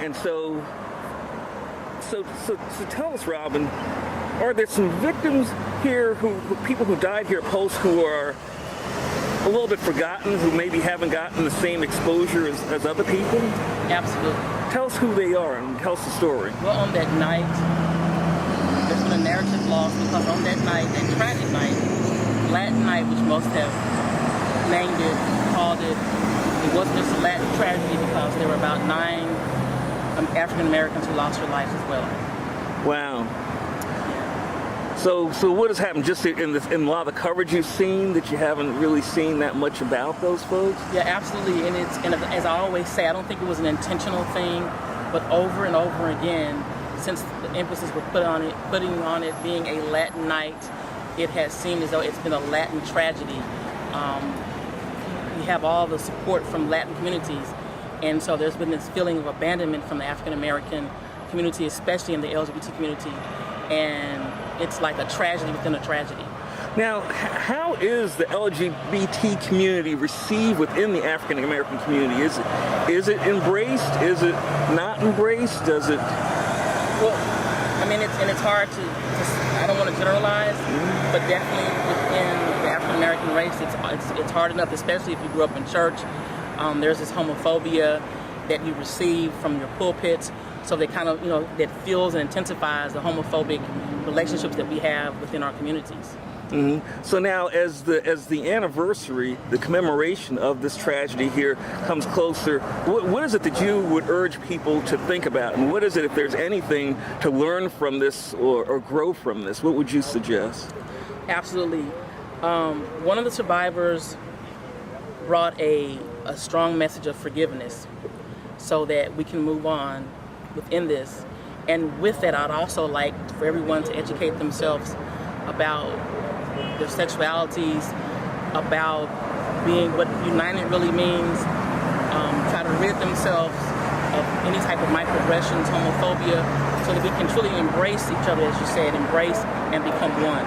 And so tell us, Robin, are there some victims here people who died here post who are a little bit forgotten, who maybe haven't gotten the same exposure as other people? Absolutely. Tell us who they are and tell us the story. Well, on that night, there's been a narrative loss because on that night, that tragic night, Latin night, which most have named it, called it, it wasn't just a Latin tragedy because there were about 9 African Americans who lost their lives as well. Wow. So what has happened just in a lot of the coverage you've seen that you haven't really seen that much about those folks? Yeah, absolutely. And as I always say, I don't think it was an intentional thing, but over and over again, since the emphasis was putting on it being a Latin night, it has seemed as though it's been a Latin tragedy. We have all the support from Latin communities, and so there's been this feeling of abandonment from the African American community, especially in the LGBT community, and it's like a tragedy within a tragedy. Now, how is the LGBT community received within the African American community? Is it embraced? Is it not embraced? Does it? Well, I mean, it's hard to I don't want to generalize, but definitely within the African American race, it's hard enough, especially if you grew up in church. There's this homophobia that you receive from your pulpits. So they kind of, that fuels and intensifies the homophobic relationships that we have within our communities. Mm-hmm. So now, as the anniversary, the commemoration of this tragedy here comes closer, what is it that you would urge people to think about? And what is it, if there's anything to learn from this or grow from this, what would you suggest? Absolutely. One of the survivors brought a strong message of forgiveness so that we can move on within this. And with that, I'd also like for everyone to educate themselves about their sexualities, about being what united really means, try to rid themselves of any type of microaggressions, homophobia, so that we can truly embrace each other, as you said, embrace and become one.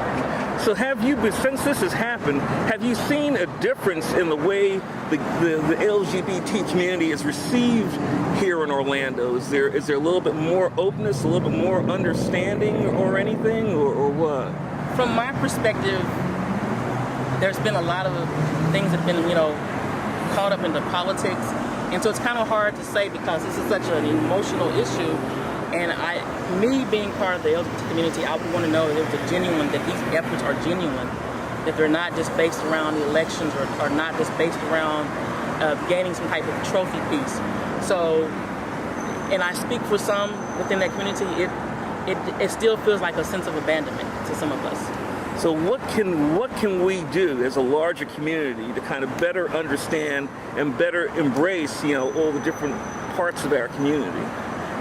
So since this has happened, have you seen a difference in the way the LGBT community is received here in Orlando? Is there a little bit more openness, a little bit more understanding or anything, or what? From my perspective, there's been a lot of things that have been, caught up into politics. And so it's kind of hard to say because this is such an emotional issue. And me being part of the LGBT community, I would want to know that these efforts are genuine, that they're not just based around the elections or not just based around gaining some type of trophy piece. So, and I speak for some within that community, it still feels like a sense of abandonment to some of us. So what can we do as a larger community to kind of better understand and better embrace, all the different parts of our community?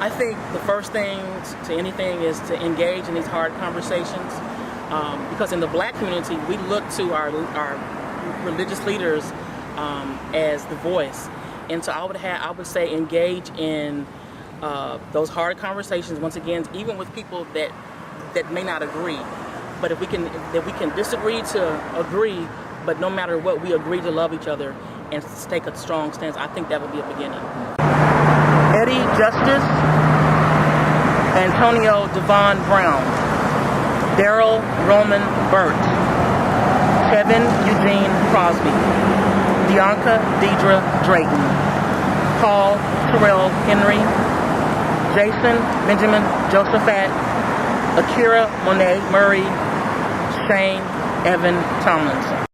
I think the first thing to anything is to engage in these hard conversations, because in the Black community, we look to our religious leaders as the voice, and so I would say engage in those hard conversations once again, even with people that may not agree. But if we can disagree to agree, but no matter what, we agree to love each other and take a strong stance. I think that would be a beginning. Eddie Justice, Antonio Devon Brown, Daryl Roman Burt, Kevin Eugene Crosby, Bianca Deidre Drayton, Paul Terrell Henry, Jason Benjamin Josephat, Akira Monet Murray, Shane Evan Tomlinson.